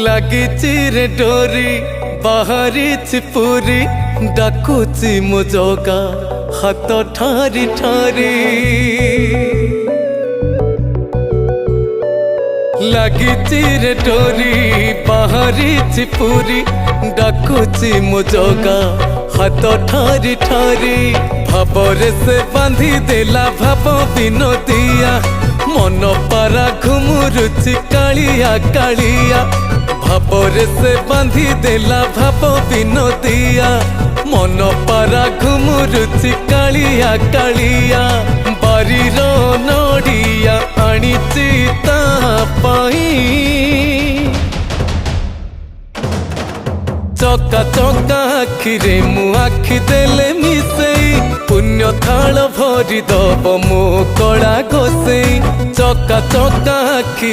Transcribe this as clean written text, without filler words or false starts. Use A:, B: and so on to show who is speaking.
A: लागिची रे डोरी बाहरी पूरी डाकुची मो जगा हाथ ठारी ठारी लागिची रे डोरी बाहरी पूरी डाकुची मो जगा हाथ ठारी ठारी भावरे से बांधी देला भाव विनोदिया मन पारा घुमुरुची कालिया कालिया भावरे से बांधी देला भाव विनोदिया मन पारा घुमुरुची कालिया कालिया बारीर नड़िया आनीची ता पाई चका चका आखिरे मु आखि देले मिसेई पुण्य थाल भरी दब मो कड़ा घोषे चका चका आखि